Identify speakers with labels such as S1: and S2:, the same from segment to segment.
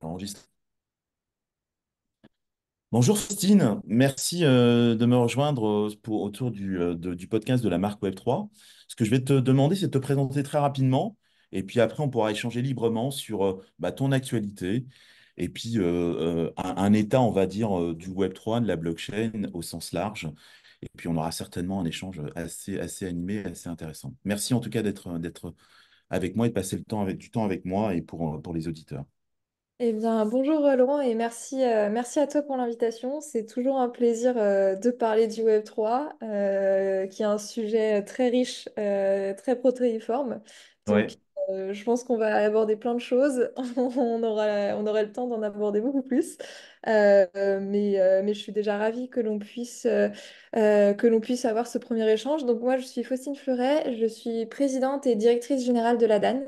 S1: Enregistre. Bonjour Faustine, merci de me rejoindre autour du podcast de la marque Web3. Ce que je vais te demander, c'est de te présenter très rapidement et puis après, on pourra échanger librement sur ton actualité et puis un état, on va dire, du Web3, de la blockchain au sens large. Et puis, on aura certainement un échange assez animé, assez intéressant. Merci en tout cas d'être avec moi et de passer du temps avec moi et pour les auditeurs.
S2: Eh bien, bonjour Laurent et merci à toi pour l'invitation. C'est toujours un plaisir de parler du Web3, qui est un sujet très riche, très protéiforme. Donc,
S1: Ouais.
S2: je pense qu'on va aborder plein de choses. On aura le temps d'en aborder beaucoup plus. Mais je suis déjà ravie que l'on puisse avoir ce premier échange. Donc, moi, je suis Faustine Fleuret, je suis présidente et directrice générale de l'ADAN.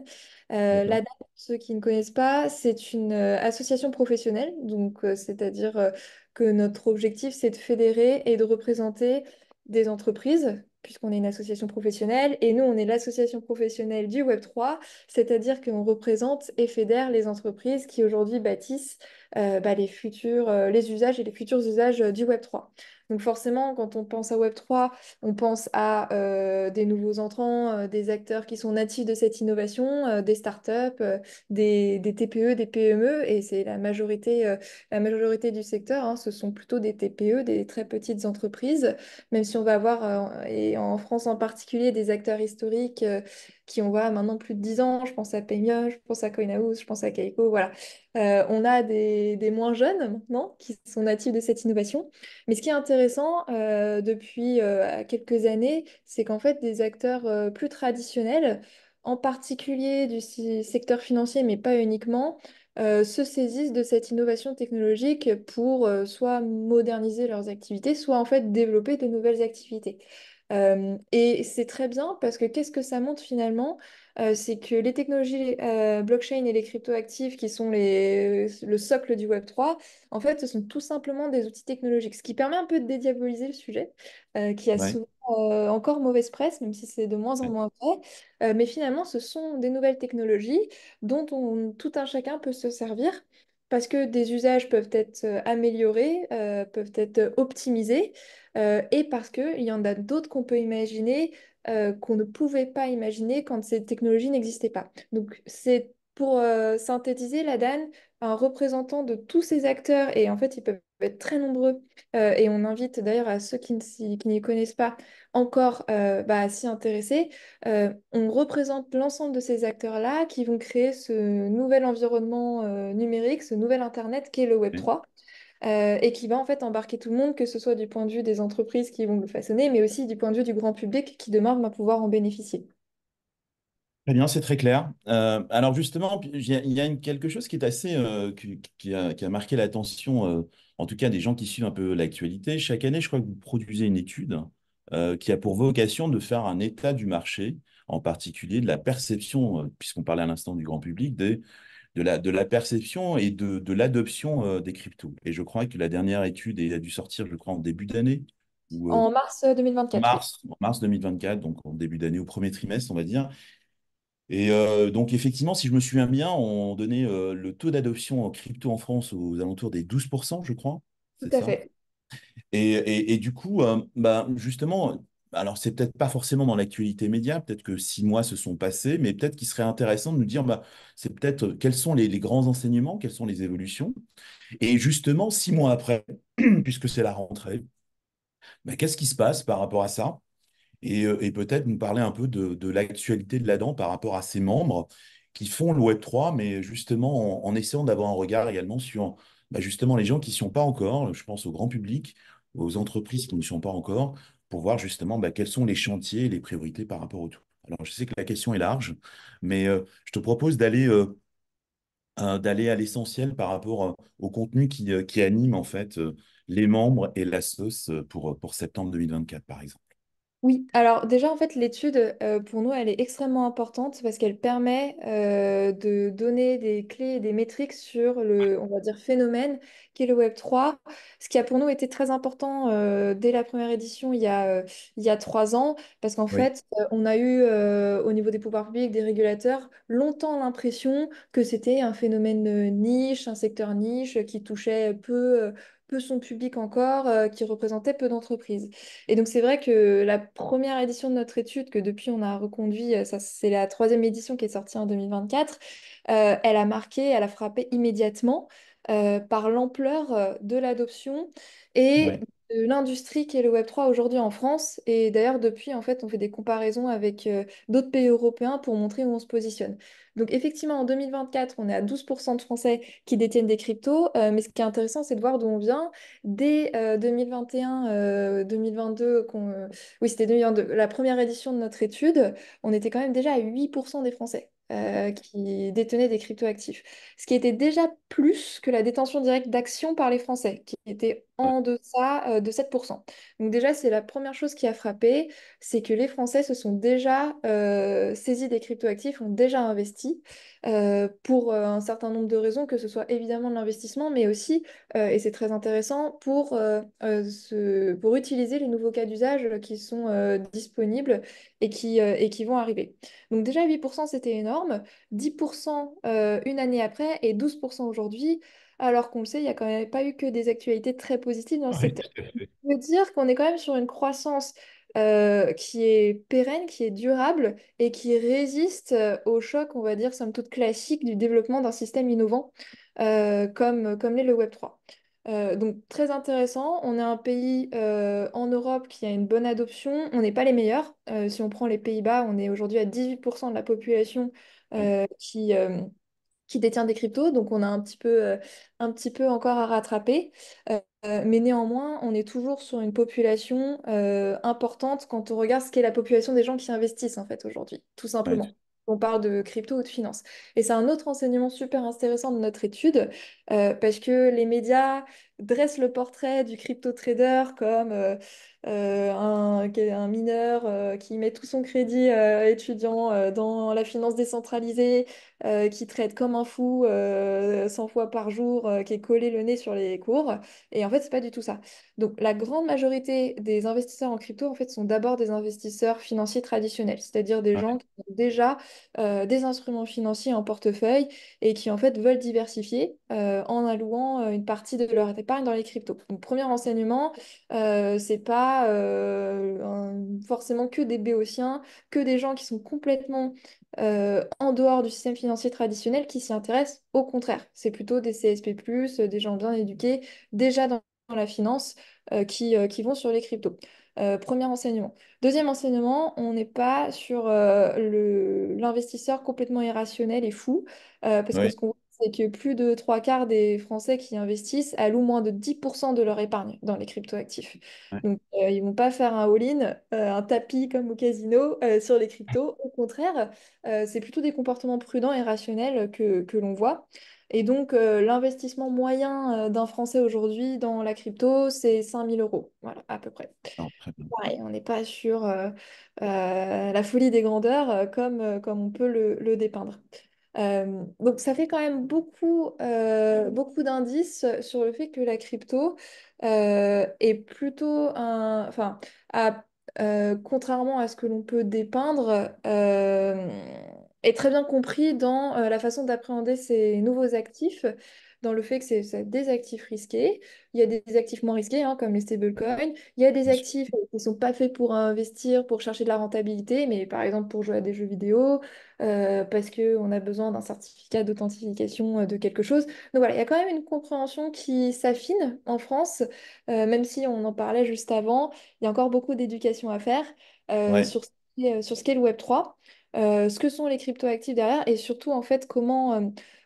S1: D'accord.
S2: L'ADAN, pour ceux qui ne connaissent pas, c'est une association professionnelle, donc c'est-à-dire que notre objectif, c'est de fédérer et de représenter des entreprises, puisqu'on est une association professionnelle, et nous, on est l'association professionnelle du Web3, c'est-à-dire qu'on représente et fédère les entreprises qui aujourd'hui bâtissent les usages et les futurs usages du Web3. Donc forcément, quand on pense à Web3, on pense à des nouveaux entrants, des acteurs qui sont natifs de cette innovation, des startups, des TPE, des PME, et c'est la majorité du secteur, hein, ce sont plutôt des TPE, des très petites entreprises, même si on va avoir, et en France en particulier, des acteurs historiques qui ont voilà, maintenant plus de 10 ans. Je pense à Paymia, je pense à Coinhouse, je pense à Kaiko, voilà. On a des moins jeunes maintenant qui sont natifs de cette innovation. Mais ce qui est intéressant depuis quelques années, c'est qu'en fait, des acteurs plus traditionnels, en particulier du secteur financier, mais pas uniquement, se saisissent de cette innovation technologique pour soit moderniser leurs activités, soit en fait développer de nouvelles activités. Et c'est très bien parce que qu'est-ce que ça montre finalement? C'est que les technologies blockchain et les cryptoactifs, qui sont le socle du Web3, en fait, ce sont tout simplement des outils technologiques, ce qui permet un peu de dédiaboliser le sujet, qui a
S1: Ouais.
S2: souvent encore mauvaise presse, même si c'est de moins en
S1: Ouais.
S2: moins vrai. Mais finalement, ce sont des nouvelles technologies dont tout un chacun peut se servir. Parce que des usages peuvent être améliorés, peuvent être optimisés, et parce qu'il y en a d'autres qu'on peut imaginer qu'on ne pouvait pas imaginer quand ces technologies n'existaient pas. Donc, c'est pour synthétiser la DAN, un représentant de tous ces acteurs, et en fait, ils peuvent être très nombreux, et on invite d'ailleurs à ceux qui n'y connaissent pas encore à s'y intéresser. On représente l'ensemble de ces acteurs-là qui vont créer ce nouvel environnement numérique, ce nouvel Internet qui est le
S1: Ouais.
S2: Web3, et qui va en fait embarquer tout le monde, que ce soit du point de vue des entreprises qui vont le façonner, mais aussi du point de vue du grand public qui demain va pouvoir en bénéficier.
S1: Très bien, c'est très clair. Alors justement, il y a quelque chose qui est assez, qui a marqué l'attention, en tout cas des gens qui suivent un peu l'actualité. Chaque année, je crois que vous produisez une étude qui a pour vocation de faire un état du marché, en particulier de la perception, puisqu'on parlait à l'instant du grand public, de la perception et de l'adoption des cryptos. Et je crois que la dernière étude a dû sortir, je crois, en début d'année, ou
S2: En mars 2024, oui.
S1: en mars 2024, donc en début d'année, au premier trimestre, on va dire. Et donc, effectivement, si je me souviens bien, on donnait le taux d'adoption en crypto en France aux alentours des 12%, je crois.
S2: Tout
S1: C'est
S2: à
S1: ça.
S2: fait.
S1: Et du coup, justement, alors c'est peut-être pas forcément dans l'actualité média, peut-être que 6 mois se sont passés, mais peut-être qu'il serait intéressant de nous dire, c'est peut-être quels sont les grands enseignements, quelles sont les évolutions. Et justement, 6 mois après, puisque c'est la rentrée, qu'est-ce qui se passe par rapport à ça? Et peut-être nous parler un peu de l'actualité de l'Adam par rapport à ses membres qui font le Web3, mais justement en essayant d'avoir un regard également sur justement les gens qui n'y sont pas encore, je pense au grand public, aux entreprises qui ne sont pas encore, pour voir justement quels sont les chantiers et les priorités par rapport au tout. Alors je sais que la question est large, mais je te propose d'aller à l'essentiel par rapport au contenu qui anime en fait les membres et la sauce pour septembre 2024, par exemple.
S2: Oui, alors déjà en fait l'étude pour nous elle est extrêmement importante parce qu'elle permet de donner des clés et des métriques sur le on va dire phénomène qui est le Web3, ce qui a pour nous été très important dès la première édition il y a 3 ans parce qu'en
S1: Oui,
S2: fait on a eu au niveau des pouvoirs publics, des régulateurs longtemps l'impression que c'était un phénomène niche, un secteur niche qui touchait peu son public encore, qui représentait peu d'entreprises. Et donc, c'est vrai que la première édition de notre étude, que depuis on a reconduit, ça, c'est la troisième édition qui est sortie en 2024, elle a marqué, elle a frappé immédiatement par l'ampleur de l'adoption et
S1: oui,
S2: de l'industrie qui est le Web3 aujourd'hui en France. Et d'ailleurs, depuis, en fait, on fait des comparaisons avec d'autres pays européens pour montrer où on se positionne. Donc, effectivement, en 2024, on est à 12% de Français qui détiennent des cryptos. Mais ce qui est intéressant, c'est de voir d'où on vient. Dès 2021, 2022, oui, c'était 2022, la première édition de notre étude, on était quand même déjà à 8% des Français qui détenaient des cryptoactifs. Ce qui était déjà plus que la détention directe d'actions par les Français, qui était
S1: ouais,
S2: en deçà de 7%. Donc déjà, c'est la première chose qui a frappé, c'est que les Français se sont déjà saisis des cryptoactifs, ont déjà investi pour un certain nombre de raisons, que ce soit évidemment de l'investissement, mais aussi et c'est très intéressant pour utiliser les nouveaux cas d'usage qui sont disponibles et qui vont arriver. Donc déjà 8% c'était énorme, 10% une année après et 12% aujourd'hui, alors qu'on le sait, il n'y a quand même pas eu que des actualités très positives dans le
S1: ouais,
S2: secteur.
S1: tout à fait.
S2: Je veux dire qu'on est quand même sur une croissance qui est pérenne, qui est durable et qui résiste au choc, on va dire, somme toute classique du développement d'un système innovant comme l'est le Web3. Donc très intéressant. On est un pays en Europe qui a une bonne adoption. On n'est pas les meilleurs. Si on prend les Pays-Bas, on est aujourd'hui à 18% de la population
S1: Ouais,
S2: euh, qui, euh, qui détient des cryptos. Donc on a un petit peu encore à rattraper. Mais néanmoins, on est toujours sur une population importante quand on regarde ce qu'est la population des gens qui investissent en fait aujourd'hui, tout
S1: ouais,
S2: simplement. On parle de crypto ou de finance. Et c'est un autre enseignement super intéressant de notre étude, parce que les médias dressent le portrait du crypto-trader comme un mineur qui met tout son crédit étudiant dans la finance décentralisée, qui traite comme un fou 100 fois par jour, qui est collé le nez sur les cours. Et en fait, c'est pas du tout ça. Donc, la grande majorité des investisseurs en crypto, en fait, sont d'abord des investisseurs financiers traditionnels, c'est-à-dire des
S1: ouais,
S2: gens qui ont déjà des instruments financiers en portefeuille et qui, en fait, veulent diversifier en allouant une partie de leur épargne dans les cryptos. Donc, premier enseignement, c'est pas forcément que des béotiens, que des gens qui sont complètement en dehors du système financier traditionnel qui s'y intéressent. Au contraire, c'est plutôt des CSP+, des gens bien éduqués, déjà dans la finance, qui vont sur les cryptos. Premier enseignement. Deuxième enseignement, on n'est pas sur l'investisseur complètement irrationnel et fou, parce que
S1: ouais,
S2: ce qu'on voit, c'est que plus de trois quarts des Français qui investissent allouent moins de 10% de leur épargne dans les cryptoactifs.
S1: ouais,
S2: Donc, ils vont pas faire un all-in, un tapis comme au casino sur les cryptos. Au contraire, c'est plutôt des comportements prudents et rationnels que l'on voit. Et donc, l'investissement moyen d'un Français aujourd'hui dans la crypto, c'est 5 000 euros, voilà, à peu près.
S1: non, très bien.
S2: Pareil, on n'est pas sur la folie des grandeurs comme on peut le dépeindre. Donc ça fait quand même beaucoup d'indices sur le fait que la crypto est plutôt enfin, contrairement à ce que l'on peut dépeindre, est très bien compris dans la façon d'appréhender ces nouveaux actifs, dans le fait que c'est des actifs risqués. Il y a des actifs moins risqués, hein, comme les stablecoins. Il y a des
S1: Bien sûr.
S2: actifs qui ne sont pas faits pour investir, pour chercher de la rentabilité, mais par exemple pour jouer à des jeux vidéo, parce qu'on a besoin d'un certificat d'authentification de quelque chose. Donc voilà, il y a quand même une compréhension qui s'affine en France, même si on en parlait juste avant, il y a encore beaucoup d'éducation à faire
S1: Ouais,
S2: sur ce qu'est le Web3, ce que sont les cryptoactifs derrière, et surtout en fait comment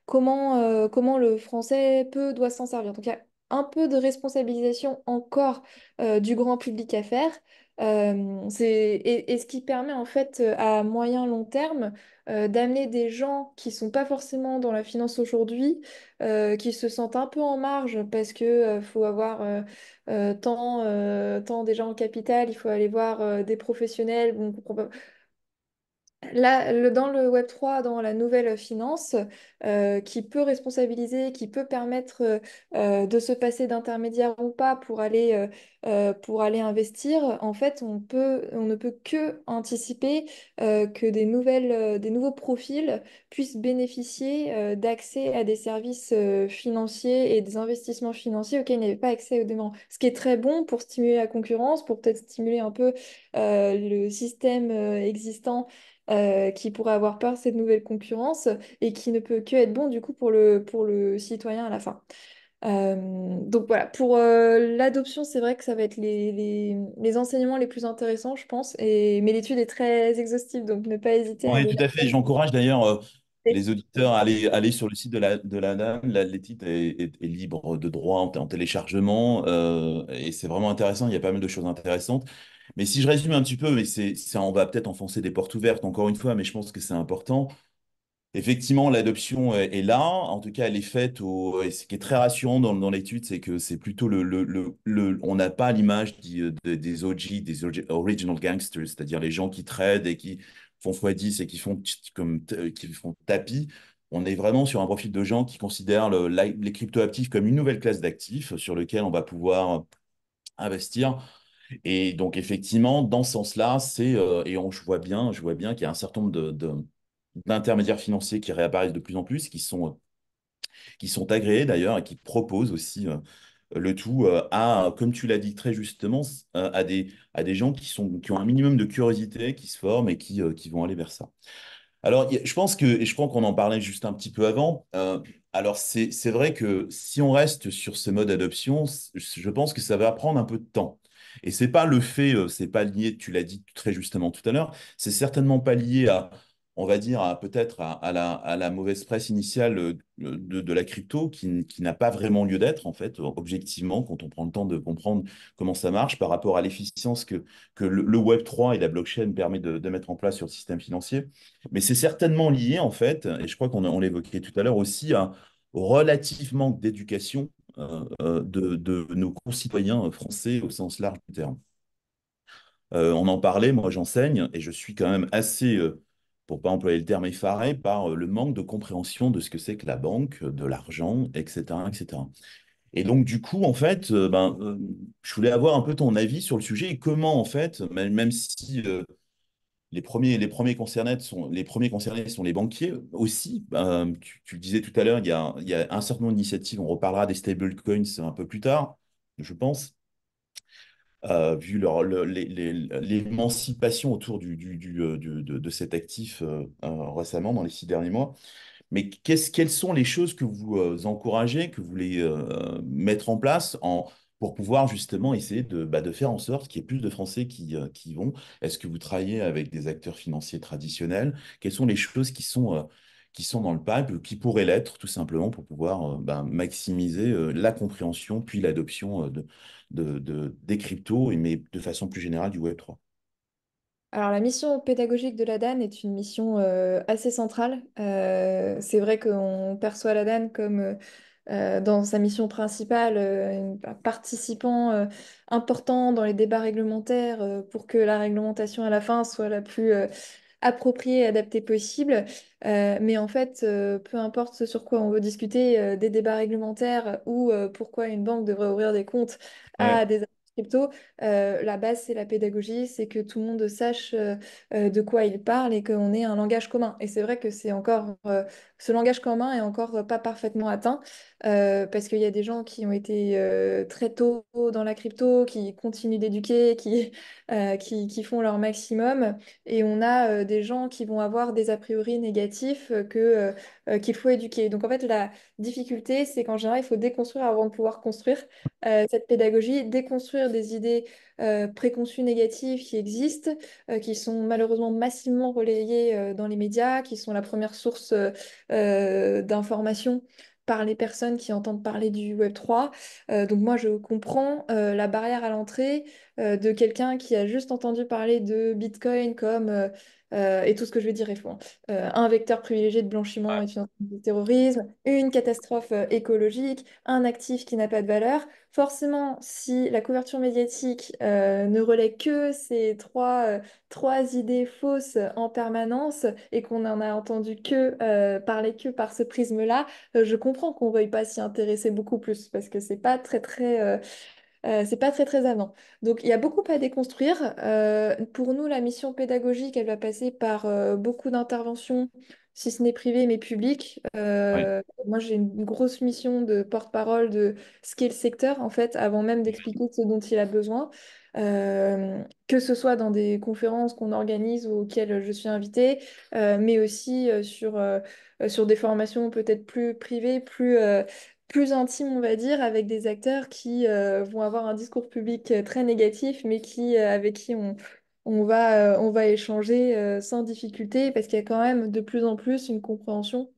S2: le français doit s'en servir. Donc il y a un peu de responsabilisation encore du grand public à faire. Et ce qui permet en fait à moyen long terme d'amener des gens qui sont pas forcément dans la finance aujourd'hui, qui se sentent un peu en marge parce que faut avoir tant déjà en capital, il faut aller voir des professionnels. Bon, là, dans le Web3, dans la nouvelle finance, qui peut responsabiliser, qui peut permettre de se passer d'intermédiaire ou pas pour aller investir, en fait, on ne peut que anticiper que des nouveaux profils puissent bénéficier d'accès à des services financiers et des investissements financiers auxquels ils n'avaient pas accès au démarrage. Ce qui est très bon pour stimuler la concurrence, pour peut-être stimuler un peu le système existant qui pourrait avoir peur de cette nouvelle concurrence et qui ne peut que être bon du coup pour le citoyen à la fin. Donc voilà, pour l'adoption, c'est vrai que ça va être les enseignements les plus intéressants, je pense, mais l'étude est très exhaustive, donc ne pas hésiter à
S1: Oui,
S2: aller
S1: tout
S2: la
S1: à fait. J'encourage d'ailleurs
S2: regarder.
S1: les auditeurs à aller sur le site de la DAN. L'étude est libre de droit en téléchargement et c'est vraiment intéressant. Il y a pas mal de choses intéressantes. Mais si je résume un petit peu, mais on va peut-être enfoncer des portes ouvertes encore une fois, mais je pense que c'est important. Effectivement, l'adoption est là. En tout cas, elle est faite et ce qui est très rassurant dans l'étude, c'est que c'est plutôt on n'a pas l'image des OG, original gangsters, c'est-à-dire les gens qui tradent et qui font x10 et qui font, qui font tapis. On est vraiment sur un profil de gens qui considèrent les cryptoactifs comme une nouvelle classe d'actifs sur lequel on va pouvoir investir. Et donc, effectivement, dans ce sens-là, je vois bien qu'il y a un certain nombre d'intermédiaires financiers qui réapparaissent de plus en plus, qui sont agréés d'ailleurs et qui proposent aussi le tout comme tu l'as dit très justement, à des gens qui ont un minimum de curiosité, qui se forment et qui vont aller vers ça. Alors, je pense et je pense qu'on en parlait juste un petit peu avant. Alors, c'est vrai que si on reste sur ce mode adoption, je pense que ça va prendre un peu de temps. Et c'est pas le fait, c'est pas lié, tu l'as dit très justement tout à l'heure, c'est certainement pas lié à, on va dire, peut-être à la mauvaise presse initiale de la crypto qui n'a pas vraiment lieu d'être, en fait, objectivement, quand on prend le temps de comprendre comment ça marche par rapport à l'efficience que le Web3 et la blockchain permet de mettre en place sur le système financier. Mais c'est certainement lié, en fait, et je crois on l'évoquait tout à l'heure aussi, au relatif manque d'éducation de nos concitoyens français au sens large du terme. On en parlait, moi j'enseigne, et je suis quand même assez, pour pas employer le terme effaré, par le manque de compréhension de ce que c'est que la banque, de l'argent, etc., etc. Et donc, du coup, en fait, je voulais avoir un peu ton avis sur le sujet et comment, en fait, même si les premiers concernés sont les banquiers aussi. Tu le disais tout à l'heure, il y a un certain nombre d'initiatives. On reparlera des stablecoins un peu plus tard, je pense, vu l'émancipation autour de cet actif récemment, dans les 6 derniers mois. Mais quelles sont les choses que vous encouragez, que vous voulez mettre en place pour pouvoir justement essayer de faire en sorte qu'il y ait plus de Français qui y vont? Est-ce que vous travaillez avec des acteurs financiers traditionnels? Quelles sont les choses qui sont dans le pipe, qui pourraient l'être tout simplement pour pouvoir maximiser la compréhension puis l'adoption des cryptos, mais de façon plus générale du Web3?
S2: Alors, la mission pédagogique de la DAN est une mission assez centrale. C'est vrai qu'on perçoit la DAN comme, dans sa mission principale, un participant important dans les débats réglementaires pour que la réglementation à la fin soit la plus appropriée et adaptée possible. Mais en fait, peu importe ce sur quoi on veut discuter, des débats réglementaires ou pourquoi une banque devrait ouvrir des comptes à
S1: Ouais.
S2: des crypto, la base, c'est la pédagogie, c'est que tout le monde sache de quoi il parle et qu'on ait un langage commun. Et c'est vrai que ce langage commun est encore pas parfaitement atteint parce qu'il y a des gens qui ont été très tôt dans la crypto, qui continuent d'éduquer, qui font leur maximum. Et on a des gens qui vont avoir des a priori négatifs qu'il faut éduquer. Donc en fait, la difficulté, c'est qu'en général, il faut déconstruire avant de pouvoir construire cette pédagogie, déconstruire des idées préconçues négatives qui existent, qui sont malheureusement massivement relayées dans les médias, qui sont la première source d'information par les personnes qui entendent parler du Web3. Donc moi, je comprends la barrière à l'entrée de quelqu'un qui a juste entendu parler de Bitcoin comme, et tout ce que je vais dire est faux, hein, un vecteur privilégié de blanchiment et de financement du terrorisme, une catastrophe écologique, un actif qui n'a pas de valeur. Forcément, si la couverture médiatique ne relaie que ces trois idées fausses en permanence et qu'on en a entendu que parler que par ce prisme-là, je comprends qu'on veuille pas s'y intéresser beaucoup plus parce que c'est pas très très avant. Donc il y a beaucoup à déconstruire. Pour nous, la mission pédagogique, elle va passer par beaucoup d'interventions, si ce n'est privées, mais publiques.
S1: Ouais.
S2: Moi, j'ai une grosse mission de porte-parole de ce qu'est le secteur, en fait, avant même d'expliquer ce dont il a besoin. Que ce soit dans des conférences qu'on organise ou auxquelles je suis invitée, mais aussi sur des formations peut-être plus privées, plus intime, on va dire, avec des acteurs qui vont avoir un discours public très négatif, mais avec qui on va échanger sans difficulté, parce qu'il y a quand même de plus en plus une compréhension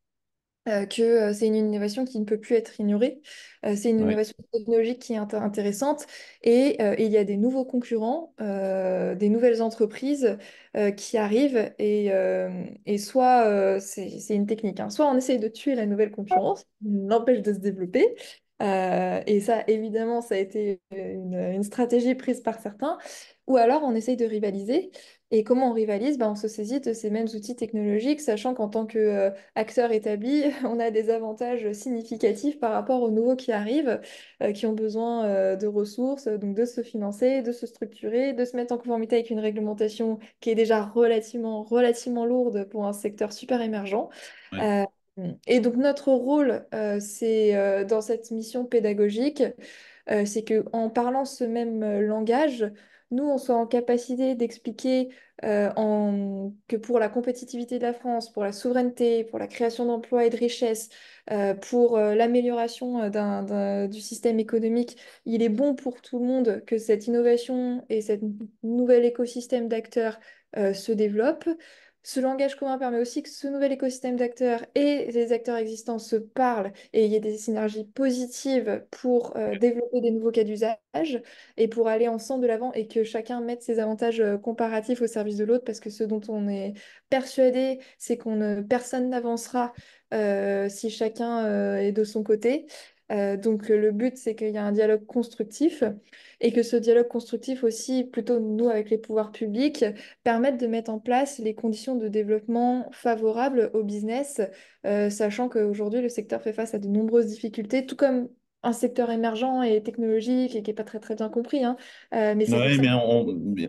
S2: que c'est une innovation qui ne peut plus être ignorée. C'est une
S1: Ouais.
S2: innovation technologique qui est intéressante et il y a des nouveaux concurrents, des nouvelles entreprises qui arrivent et soit c'est une technique, hein, soit on essaye de tuer la nouvelle concurrence, on l'empêche de se développer. Et ça, évidemment, ça a été une stratégie prise par certains. Ou alors, on essaye de rivaliser. Et comment on rivalise? Ben, on se saisit de ces mêmes outils technologiques, sachant qu'en tant que acteurs établis, on a des avantages significatifs par rapport aux nouveaux qui arrivent, qui ont besoin de ressources, donc de se financer, de se structurer, de se mettre en conformité avec une réglementation qui est déjà relativement lourde pour un secteur super émergent.
S1: Ouais.
S2: Euh, et donc notre rôle, c'est dans cette mission pédagogique, c'est que en parlant ce même langage, nous, on soit en capacité d'expliquer que pour la compétitivité de la France, pour la souveraineté, pour la création d'emplois et de richesses, pour l'amélioration du système économique, il est bon pour tout le monde que cette innovation et cet nouvel écosystème d'acteurs se développent. Ce langage commun permet aussi que ce nouvel écosystème d'acteurs et les acteurs existants se parlent et il y ait des synergies positives pour développer des nouveaux cas d'usage et pour aller ensemble de l'avant et que chacun mette ses avantages comparatifs au service de l'autre parce que ce dont on est persuadé, c'est personne n'avancera si chacun est de son côté. Donc le but, c'est qu'il y a un dialogue constructif et que ce dialogue constructif aussi, plutôt nous avec les pouvoirs publics, permette de mettre en place les conditions de développement favorables au business, sachant qu'aujourd'hui, le secteur fait face à de nombreuses difficultés, tout comme un secteur émergent et technologique et qui n'est pas très très bien compris, hein. Mais c'est pour
S1: Ouais,
S2: ça que
S1: mais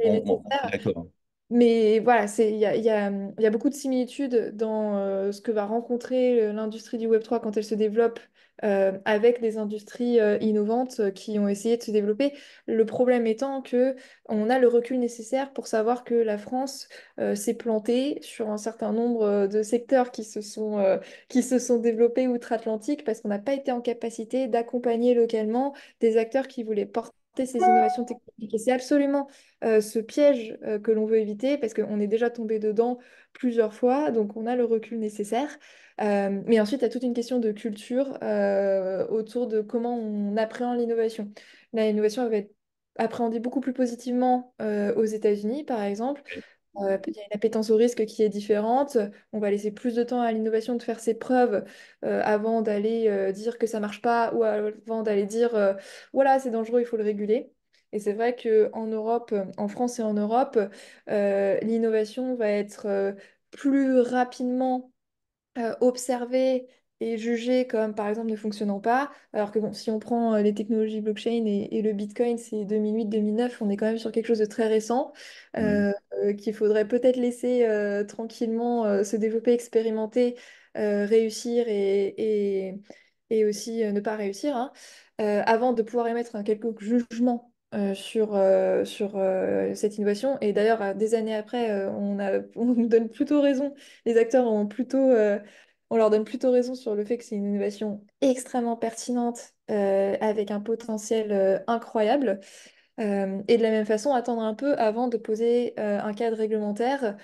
S2: c'est
S1: on est
S2: nécessaire.
S1: d'accord.
S2: Mais voilà, il y a beaucoup de similitudes dans ce que va rencontrer l'industrie du Web3 quand elle se développe avec des industries innovantes qui ont essayé de se développer. Le problème étant que on a le recul nécessaire pour savoir que la France s'est plantée sur un certain nombre de secteurs qui se sont développés outre-Atlantique parce qu'on n'a pas été en capacité d'accompagner localement des acteurs qui voulaient porter ces innovations technologiques. Et c'est absolument ce piège que l'on veut éviter parce qu'on est déjà tombé dedans plusieurs fois, donc on a le recul nécessaire. Mais ensuite, il y a toute une question de culture autour de comment on appréhende l'innovation. L'innovation elle va être appréhendée beaucoup plus positivement aux États-Unis, par exemple. Il y a une appétence au risque qui est différente. On va laisser plus de temps à l'innovation de faire ses preuves avant d'aller dire que ça marche pas ou avant d'aller dire voilà, c'est dangereux, il faut le réguler. Et c'est vrai qu'en Europe, en France et en Europe, l'innovation va être plus rapidement observé et jugé comme par exemple ne fonctionnant pas. Alors que bon, si on prend les technologies blockchain et le Bitcoin, c'est 2008-2009, on est quand même sur quelque chose de très récent
S1: Ouais.
S2: qu'il faudrait peut-être laisser tranquillement se développer, expérimenter, réussir et aussi ne pas réussir, hein, avant de pouvoir émettre un quelconque jugement. Sur cette innovation. Et d'ailleurs, des années après, on nous donne plutôt raison, les acteurs on leur donne plutôt raison sur le fait que c'est une innovation extrêmement pertinente avec un potentiel incroyable. Et de la même façon, attendre un peu avant de poser un cadre réglementaire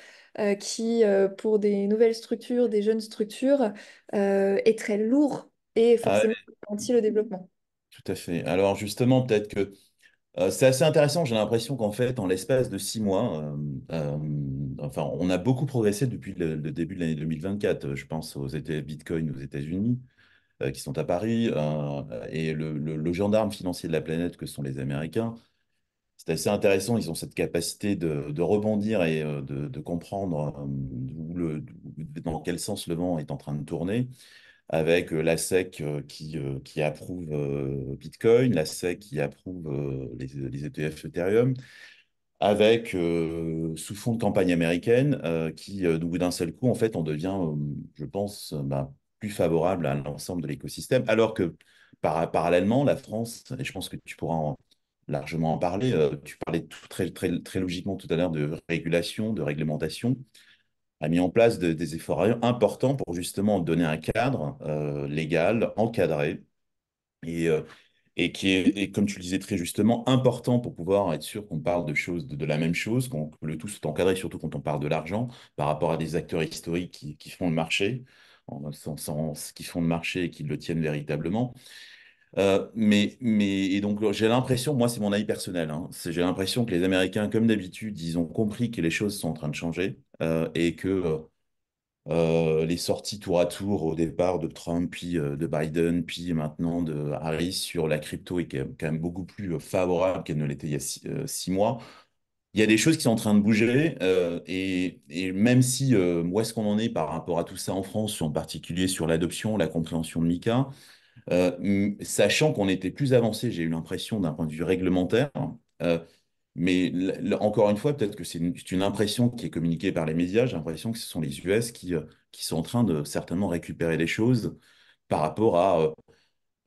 S2: qui, pour des nouvelles structures, des jeunes structures, est très lourd et
S1: Ah
S2: forcément
S1: ouais,
S2: ralentit le développement.
S1: tout à fait. Alors justement, peut-être que c'est assez intéressant. J'ai l'impression qu'en fait, en l'espace de 6 mois, enfin, on a beaucoup progressé depuis le début de l'année 2024. Je pense aux Bitcoin aux États-Unis, qui sont à Paris, et le gendarme financier de la planète que sont les Américains. C'est assez intéressant. Ils ont cette capacité de rebondir et de comprendre dans quel sens le vent est en train de tourner, avec la SEC qui approuve Bitcoin, la SEC qui approuve les ETF Ethereum, avec sous fond de campagne américaine qui, d'un seul coup, en fait, on devient, je pense, plus favorable à l'ensemble de l'écosystème, alors que parallèlement, la France, et je pense que tu pourras largement en parler, tu parlais très, très, très logiquement tout à l'heure de régulation, de réglementation, a mis en place des efforts importants pour justement donner un cadre légal, encadré, et, euh, et qui est, et comme tu le disais très justement, important pour pouvoir être sûr qu'on parle de choses, de la même chose, que le tout soit encadré, surtout quand on parle de l'argent, par rapport à des acteurs historiques qui font le marché, qui font le marché et qui le tiennent véritablement. Et donc, j'ai l'impression, moi, c'est mon avis personnel, hein, j'ai l'impression que les Américains, comme d'habitude, ils ont compris que les choses sont en train de changer et que les sorties tour à tour au départ de Trump, puis de Biden, puis maintenant de Harris sur la crypto est quand même beaucoup plus favorable qu'elle ne l'était il y a 6 mois. Il y a des choses qui sont en train de bouger et même si où est-ce qu'on en est par rapport à tout ça en France, en particulier sur l'adoption, la compréhension de Mika, sachant qu'on était plus avancé, j'ai eu l'impression d'un point de vue réglementaire. euh, mais encore une fois, peut-être que c'est une impression qui est communiquée par les médias. J'ai l'impression que ce sont les US qui sont en train de certainement récupérer les choses par rapport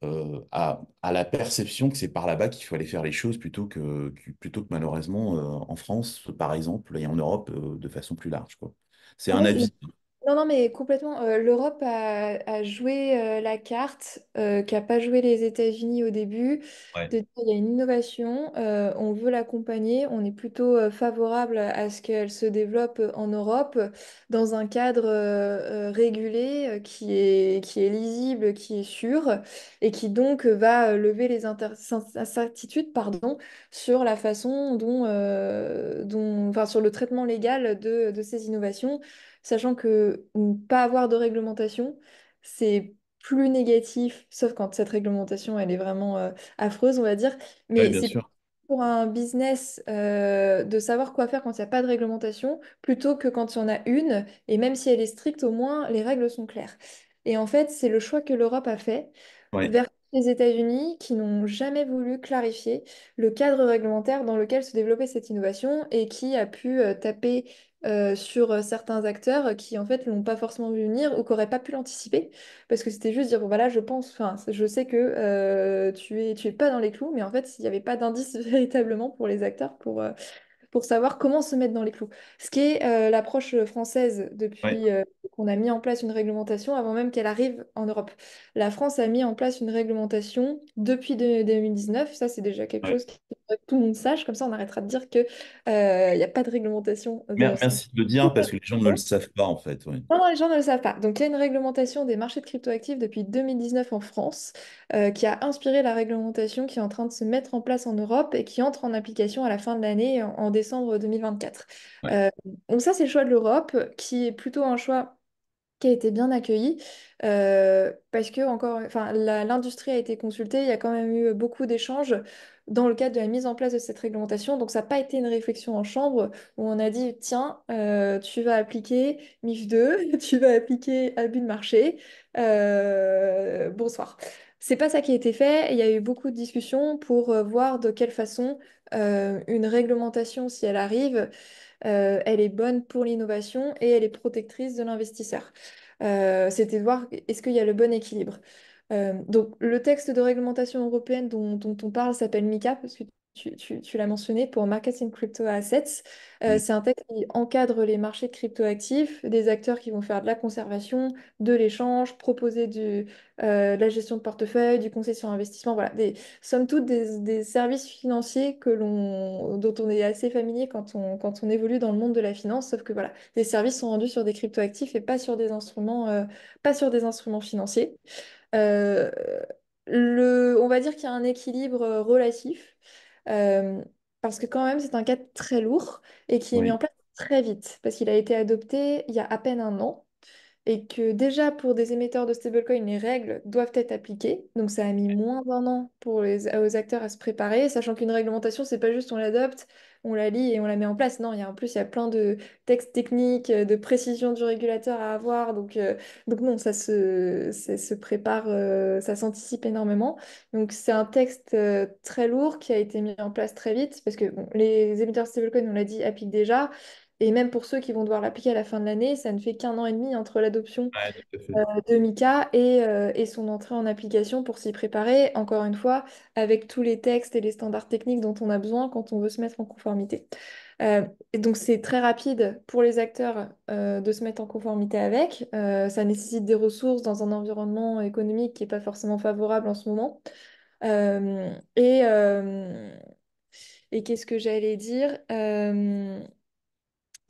S1: à la perception que c'est par là-bas qu'il faut aller faire les choses plutôt que malheureusement en France, par exemple, et en Europe de façon plus large, quoi. C'est
S2: En
S1: un
S2: fait,
S1: avis.
S2: non, non, mais complètement. L'Europe a joué la carte qu'a pas joué les États-Unis au début.
S1: Ouais.
S2: De dire, il y a une innovation, on veut l'accompagner, on est plutôt favorable à ce qu'elle se développe en Europe dans un cadre régulé qui est lisible, qui est sûr et qui donc va lever les incertitudes, pardon, sur la façon enfin, sur le traitement légal de ces innovations, sachant que ne pas avoir de réglementation, c'est plus négatif, sauf quand cette réglementation, elle est vraiment affreuse, on va dire,
S1: Oui,
S2: mais
S1: bien
S2: c'est
S1: sûr.
S2: pour un business de savoir quoi faire quand il n'y a pas de réglementation, plutôt que quand il y en a une, et même si elle est stricte, au moins les règles sont claires. Et en fait, c'est le choix que l'Europe a fait
S1: Ouais.
S2: vers les États-Unis qui n'ont jamais voulu clarifier le cadre réglementaire dans lequel se développait cette innovation et qui a pu taper sur certains acteurs qui en fait l'ont pas forcément vu venir ou qui n'auraient pas pu l'anticiper parce que c'était juste dire bon voilà je pense, enfin je sais que tu es pas dans les clous mais en fait il n'y avait pas d'indice véritablement pour les acteurs pour savoir comment se mettre dans les clous. Ce qui est l'approche française
S1: Ouais.
S2: depuis qu'on a mis en place une réglementation avant même qu'elle arrive en Europe. La France a mis en place une réglementation depuis 2019. Ça, c'est déjà quelque
S1: Ouais.
S2: chose qu'il faudrait que tout le monde sache. Comme ça, on arrêtera de dire qu'il n'y a pas de réglementation
S1: Merci de le dire parce que les gens ne le savent pas en fait. Ouais.
S2: non, non, les gens ne le savent pas. Donc, il y a une réglementation des marchés de cryptoactifs depuis 2019 en France, qui a inspiré la réglementation qui est en train de se mettre en place en Europe et qui entre en application à la fin de l'année, en décembre 2024.
S1: Ouais.
S2: Euh, donc ça, c'est le choix de l'Europe, qui est plutôt un choix qui a été bien accueilli parce que encore, enfin, l'industrie a été consultée, il y a quand même eu beaucoup d'échanges dans le cadre de la mise en place de cette réglementation. Donc ça n'a pas été une réflexion en chambre où on a dit, tiens, tu vas appliquer MIF 2, tu vas appliquer abus de marché, bonsoir. C'est pas ça qui a été fait. Il y a eu beaucoup de discussions pour voir de quelle façon une réglementation, si elle arrive, elle est bonne pour l'innovation et elle est protectrice de l'investisseur. C'était de voir est-ce qu'il y a le bon équilibre. Donc le texte de réglementation européenne dont on parle s'appelle MiCA, parce que tu l'as mentionné, pour Markets in Crypto Assets.
S1: Mm.
S2: C'est un texte qui encadre les marchés de cryptoactifs, des acteurs qui vont faire de la conservation, de l'échange, proposer de la gestion de portefeuille, du conseil sur investissement, voilà, somme toute des services financiers dont on est assez familier quand on évolue dans le monde de la finance, sauf que voilà, les services sont rendus sur des cryptoactifs et pas sur des instruments financiers. Euh, on va dire qu'il y a un équilibre relatif, euh, parce que quand même c'est un cadre très lourd et qui est mis en
S1: Oui.
S2: place très vite, parce qu'il a été adopté il y a à peine un an et que déjà pour des émetteurs de stablecoin, les règles doivent être appliquées. Donc ça a mis moins d'un an pour aux acteurs à se préparer, sachant qu'une réglementation, c'est pas juste on l'adopte, on la lit et on la met en place. Non, en plus, il y a plein de textes techniques, de précision du régulateur à avoir. Donc non, ça se prépare, ça s'anticipe énormément. Donc c'est un texte très lourd qui a été mis en place très vite, parce que bon, les émetteurs de stablecoin, on l'a dit, appliquent déjà. Et même pour ceux qui vont devoir l'appliquer à la fin de l'année, ça ne fait qu'un an et demi entre l'adoption
S1: Ouais, tout à fait.
S2: de Mika et son entrée en application pour s'y préparer, encore une fois, avec tous les textes et les standards techniques dont on a besoin quand on veut se mettre en conformité. Et donc c'est très rapide pour les acteurs de se mettre en conformité avec. Ça nécessite des ressources dans un environnement économique qui n'est pas forcément favorable en ce moment. Euh, et euh, et qu'est-ce que j'allais dire?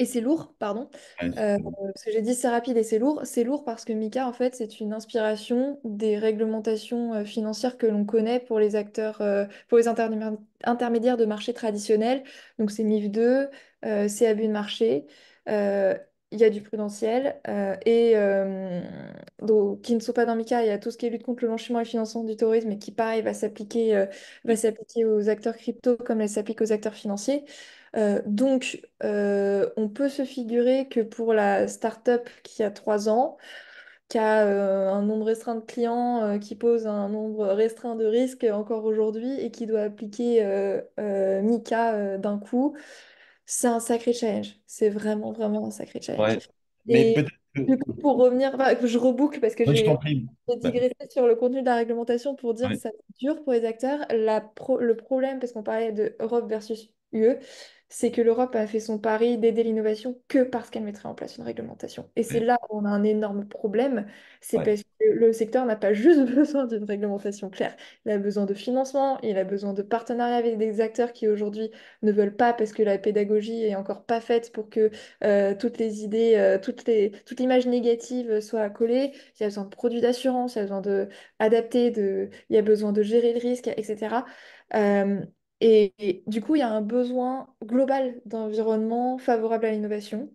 S2: Et c'est lourd, pardon.
S1: Ouais,
S2: Parce que j'ai dit c'est rapide et c'est lourd. C'est lourd parce que Mika, en fait, c'est une inspiration des réglementations financières que l'on connaît pour les acteurs, pour les intermédiaires de marché traditionnels. Donc c'est MIF 2, c'est abus de marché, euh, il y a du prudentiel, donc, qui ne sont pas dans Mika. Il y a tout ce qui est lutte contre le blanchiment et le financement du terrorisme et qui, pareil, va s'appliquer aux acteurs crypto comme elle s'applique aux acteurs financiers. On peut se figurer que pour la start-up qui a 3 ans, qui a un nombre restreint de clients, qui pose un nombre restreint de risques encore aujourd'hui et qui doit appliquer Mika d'un coup, c'est un sacré challenge. C'est vraiment, vraiment un sacré challenge.
S1: ouais. Mais
S2: Et
S1: peut-être que.
S2: du coup, pour revenir, enfin, que je reboucle parce que
S1: Ouais, je t'en prie.
S2: j'ai
S1: Bah,
S2: digressé sur le contenu de la réglementation pour dire que
S1: ouais,
S2: ça va être dur pour les acteurs. Le problème, parce qu'on parlait de Europe versus UE, c'est que l'Europe a fait son pari d'aider l'innovation que parce qu'elle mettrait en place une réglementation. Et c'est
S1: ouais,
S2: là où on a un énorme problème, c'est
S1: ouais,
S2: parce que le secteur n'a pas juste besoin d'une réglementation claire. Il a besoin de financement, il a besoin de partenariats avec des acteurs qui aujourd'hui ne veulent pas parce que la pédagogie est encore pas faite pour que toutes les idées, toute l'image négative soit accolée. Il y a besoin de produits d'assurance, il y a besoin de adapter, il y a besoin de gérer le risque, etc. Euh, et du coup, il y a un besoin global d'environnement favorable à l'innovation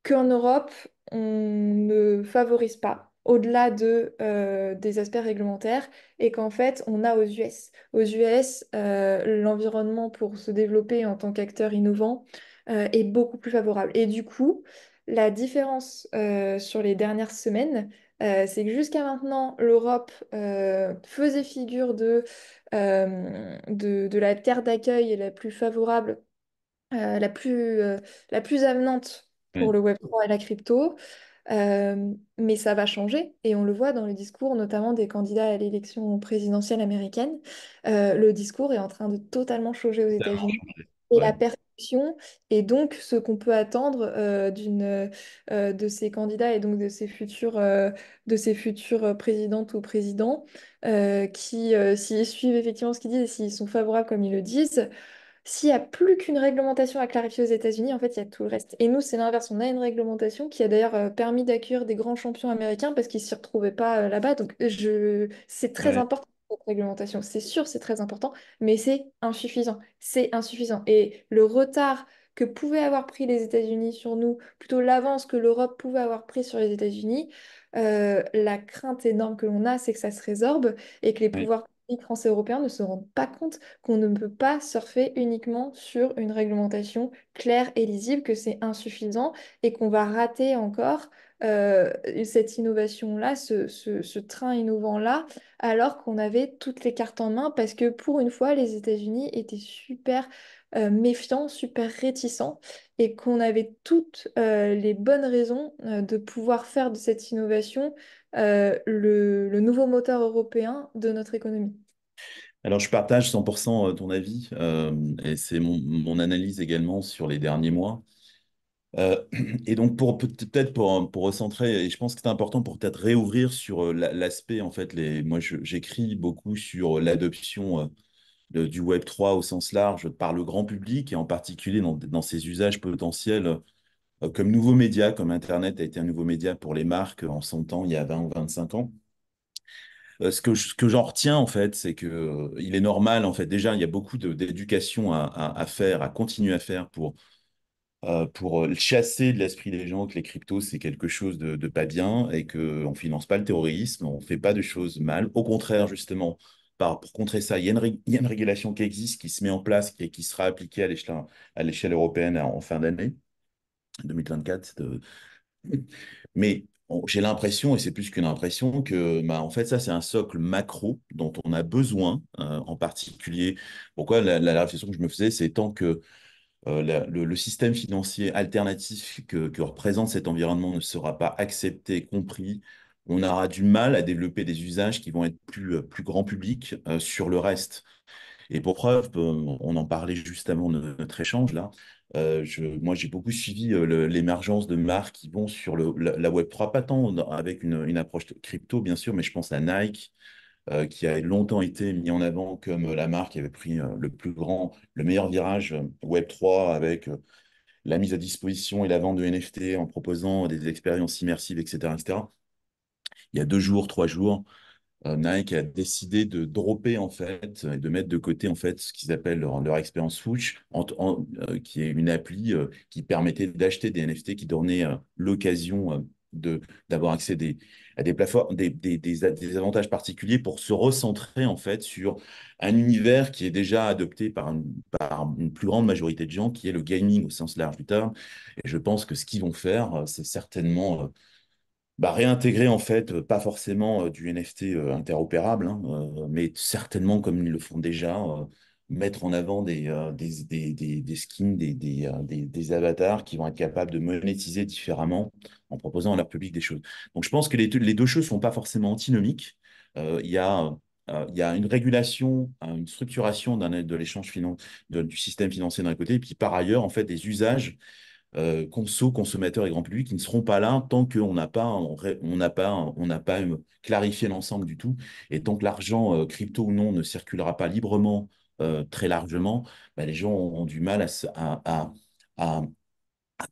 S2: qu'en Europe, on ne favorise pas au-delà des aspects réglementaires et qu'en fait, on a aux US. Aux US, l'environnement pour se développer en tant qu'acteur innovant est beaucoup plus favorable. Et du coup, la différence sur les dernières semaines, c'est que jusqu'à maintenant, l'Europe faisait figure de la terre d'accueil et la plus favorable euh, la plus, la plus avenante pour
S1: ouais,
S2: le Web3 et la crypto. Mais ça va changer et on le voit dans le discours notamment des candidats à l'élection présidentielle américaine. Le discours est en train de totalement changer aux
S1: totalement
S2: États-Unis
S1: changé.
S2: et la
S1: Ouais,
S2: perception et donc ce qu'on peut attendre de ces candidats et donc de ces futures présidentes ou présidents qui, s'ils suivent effectivement ce qu'ils disent et s'ils sont favorables comme ils le disent, s'il n'y a plus qu'une réglementation à clarifier aux États-Unis, en fait, il y a tout le reste. Et nous, c'est l'inverse. On a une réglementation qui a d'ailleurs permis d'accueillir des grands champions américains parce qu'ils ne s'y retrouvaient pas là-bas. C'est très
S1: ouais,
S2: important, cette réglementation. C'est sûr, c'est très important, mais c'est insuffisant. C'est insuffisant. Et le retard que pouvaient avoir pris les États-Unis sur nous, plutôt l'avance que l'Europe pouvait avoir pris sur les États-Unis, la crainte énorme que l'on a, c'est que ça se résorbe et que les
S1: ouais.
S2: pouvoirs publics français et européens ne se rendent pas compte qu'on ne peut pas surfer uniquement sur une réglementation claire et lisible, que c'est insuffisant et qu'on va rater encore cette innovation-là, ce train innovant-là, alors qu'on avait toutes les cartes en main parce que pour une fois, les États-Unis étaient super méfiants, super réticents et qu'on avait toutes les bonnes raisons de pouvoir faire de cette innovation le nouveau moteur européen de notre économie.
S1: Alors, je partage 100% ton avis et c'est mon analyse également sur les derniers mois. Euh, et donc, peut-être pour recentrer, et je pense que c'est important pour peut-être réouvrir sur l'aspect, en fait, moi j'écris beaucoup sur l'adoption du Web3 au sens large par le grand public et en particulier dans ses usages potentiels comme nouveau média, comme Internet a été un nouveau média pour les marques en son temps, il y a 20 ou 25 ans. Ce que j'en retiens, en fait, c'est que il est normal, en fait, déjà, il y a beaucoup d'éducation à faire, à continuer à faire pour chasser de l'esprit des gens que les cryptos, c'est quelque chose de pas bien et qu'on ne finance pas le terrorisme, on ne fait pas de choses mal. Au contraire, justement, pour contrer ça, il y a une régulation qui existe, qui se met en place et qui sera appliquée à l'échelle européenne en fin d'année 2024. Mais j'ai l'impression, et c'est plus qu'une impression, que bah, en fait, ça, c'est un socle macro dont on a besoin, en particulier. Pourquoi la réflexion que je me faisais, c'est tant que le système financier alternatif que représente cet environnement ne sera pas accepté, compris, on aura du mal à développer des usages qui vont être plus grand public sur le reste. Et pour preuve, on en parlait juste avant notre échange là. Moi, j'ai beaucoup suivi l'émergence de marques qui vont sur la Web3, pas tant avec une approche crypto, bien sûr, mais je pense à Nike, qui a longtemps été mis en avant comme la marque qui avait pris le meilleur virage Web3 avec la mise à disposition et la vente de NFT en proposant des expériences immersives, etc., etc. Il y a 2 jours, 3 jours, Nike a décidé de dropper en fait et de mettre de côté en fait ce qu'ils appellent leur expérience Swoosh, qui est une appli qui permettait d'acheter des NFT qui donnait l'occasion d'avoir accès à des plateformes, des avantages particuliers pour se recentrer en fait sur un univers qui est déjà adopté par une plus grande majorité de gens, qui est le gaming au sens large du terme. Et je pense que ce qu'ils vont faire, c'est certainement réintégrer en fait, pas forcément du NFT interopérable, hein, mais certainement comme ils le font déjà, mettre en avant des skins, des avatars qui vont être capables de monétiser différemment en proposant à leur public des choses. Donc je pense que les deux choses ne sont pas forcément antinomiques. Il y a une régulation, une structuration de l'échange du système financier d'un côté, et puis par ailleurs, en fait, des usages consommateurs et grand public qui ne seront pas là tant qu'on n'a pas clarifié l'ensemble du tout. Et tant que l'argent, crypto ou non, ne circulera pas librement, très largement, les gens auront du mal à, à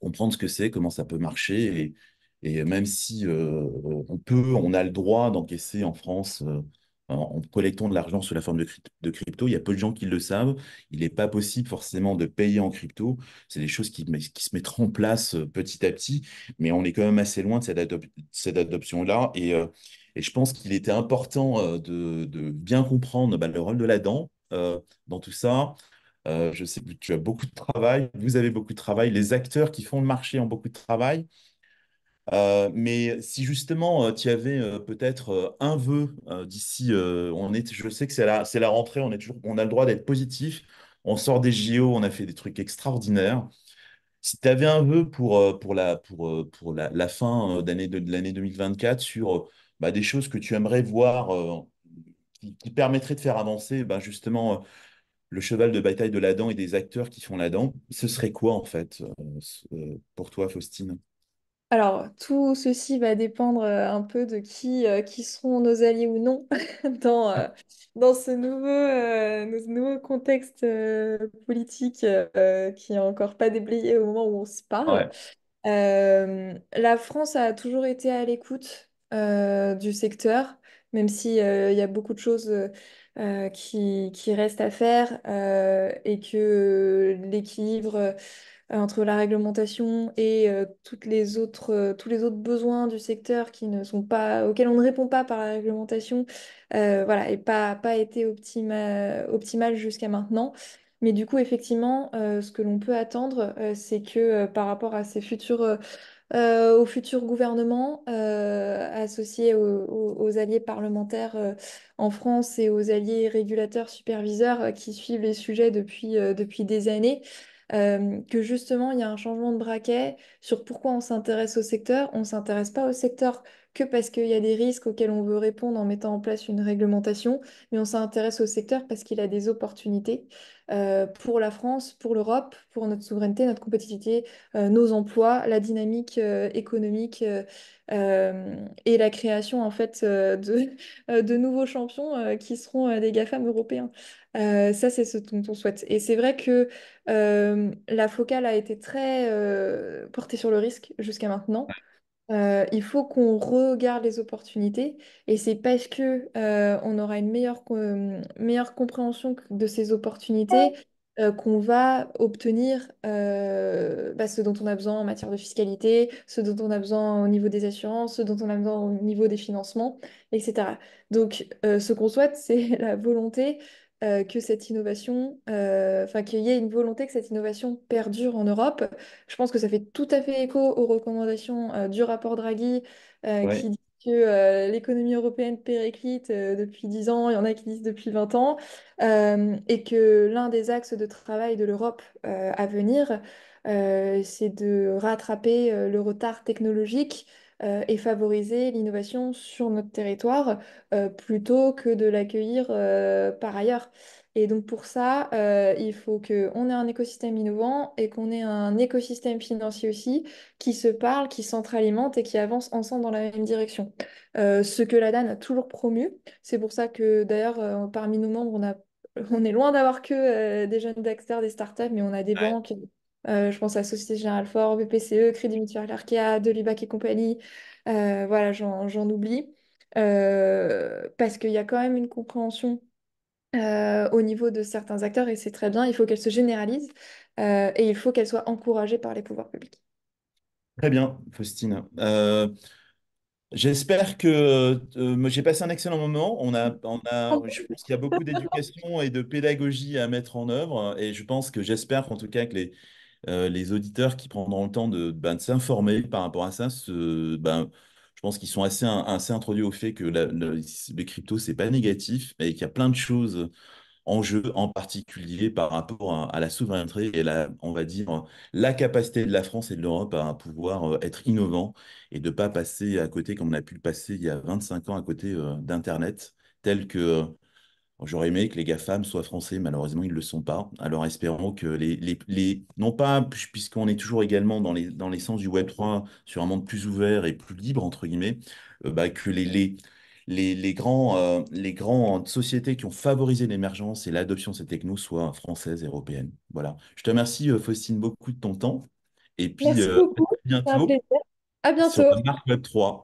S1: comprendre ce que c'est, comment ça peut marcher. Et même si on a le droit d'encaisser en France en collectant de l'argent sous la forme de crypto, il y a peu de gens qui le savent. Il n'est pas possible forcément de payer en crypto. C'est des choses qui se mettront en place petit à petit, mais on est quand même assez loin de cette adoption-là. Et je pense qu'il était important de bien comprendre le rôle de la dent dans tout ça. Je sais que tu as beaucoup de travail, vous avez beaucoup de travail, les acteurs qui font le marché ont beaucoup de travail. Mais si justement tu avais peut-être un vœu d'ici, je sais que c'est la rentrée, on a le droit d'être positif. On sort des JO, on a fait des trucs extraordinaires. Si tu avais un vœu pour la fin de l'année 2024 sur des choses que tu aimerais voir qui permettraient de faire avancer justement le cheval de bataille de la dent et des acteurs qui font la dent, ce serait quoi en fait pour toi, Faustine?
S2: Alors, tout ceci va dépendre un peu de qui seront nos alliés ou non dans, dans ce nouveau contexte politique qui n'est encore pas déblayé au moment où on se parle.
S1: Ouais,
S2: La France a toujours été à l'écoute du secteur, même si, il y a beaucoup de choses qui restent à faire et que l'équilibre entre la réglementation et tous les autres besoins du secteur qui ne sont pas, auxquels on ne répond pas par la réglementation, voilà, et pas été optimal jusqu'à maintenant. Mais du coup, effectivement, ce que l'on peut attendre, c'est que par rapport à ces au futur gouvernement associé aux alliés parlementaires en France et aux alliés régulateurs superviseurs qui suivent les sujets depuis des années. Que justement, il y a un changement de braquet sur pourquoi on s'intéresse au secteur. On ne s'intéresse pas au secteur que parce qu'il y a des risques auxquels on veut répondre en mettant en place une réglementation, mais on s'intéresse au secteur parce qu'il a des opportunités pour la France, pour l'Europe, pour notre souveraineté, notre compétitivité, nos emplois, la dynamique économique et la création en fait de nouveaux champions qui seront des GAFAM européens. Ça, c'est ce dont on souhaite. Et c'est vrai que la focale a été très portée sur le risque jusqu'à maintenant. Il faut qu'on regarde les opportunités et c'est parce que on aura une meilleure compréhension de ces opportunités qu'on va obtenir ce dont on a besoin en matière de fiscalité, ce dont on a besoin au niveau des assurances, ce dont on a besoin au niveau des financements, etc. Donc, ce qu'on souhaite, c'est la volonté que cette innovation, qu'il y ait une volonté que cette innovation perdure en Europe. Je pense que ça fait tout à fait écho aux recommandations du rapport Draghi
S1: Ouais,
S2: qui dit que l'économie européenne périclite depuis 10 ans, il y en a qui disent depuis 20 ans, et que l'un des axes de travail de l'Europe à venir, c'est de rattraper le retard technologique et favoriser l'innovation sur notre territoire plutôt que de l'accueillir par ailleurs. Et donc pour ça, il faut qu'on ait un écosystème innovant et qu'on ait un écosystème financier aussi qui se parle, qui s'entre-alimente et qui avance ensemble dans la même direction. Ce que la DAN a toujours promu. C'est pour ça que d'ailleurs, parmi nos membres, on est loin d'avoir que des jeunes d'acteurs, des startups, mais on a des
S1: ouais.
S2: banques. Je pense à Société Générale Fort, BPCE, Crédit Mutuel Arkea, Delibac et compagnie. Voilà, j'en oublie. Parce qu'il y a quand même une compréhension au niveau de certains acteurs et c'est très bien, il faut qu'elle se généralise et il faut qu'elle soit encouragée par les pouvoirs publics.
S1: Très bien, Faustine. J'espère que moi, j'ai passé un excellent moment. Je pense qu'il y a beaucoup d'éducation et de pédagogie à mettre en œuvre. Et je pense que j'espère en tout cas que les auditeurs qui prendront le temps de s'informer par rapport à ça, je pense qu'ils sont assez introduits au fait que les cryptos, c'est pas négatif et qu'il y a plein de choses en jeu, en particulier par rapport à la souveraineté et on va dire, la capacité de la France et de l'Europe à pouvoir être innovant et de ne pas passer à côté, comme on a pu le passer il y a 25 ans, à côté d'Internet, tel que j'aurais aimé que les GAFAM soient français, malheureusement, ils ne le sont pas. Alors espérons que non pas, puisqu'on est toujours également dans les sens du Web3 sur un monde plus ouvert et plus libre, entre guillemets, que les grandes sociétés qui ont favorisé l'émergence et l'adoption de ces technos soient françaises et européennes. Voilà. Je te remercie, Faustine, beaucoup de ton temps. Et puis,
S2: Merci
S1: à
S2: beaucoup, c'est un
S1: bientôt
S2: plaisir. À
S1: sur
S2: bientôt.
S1: la marque Web3.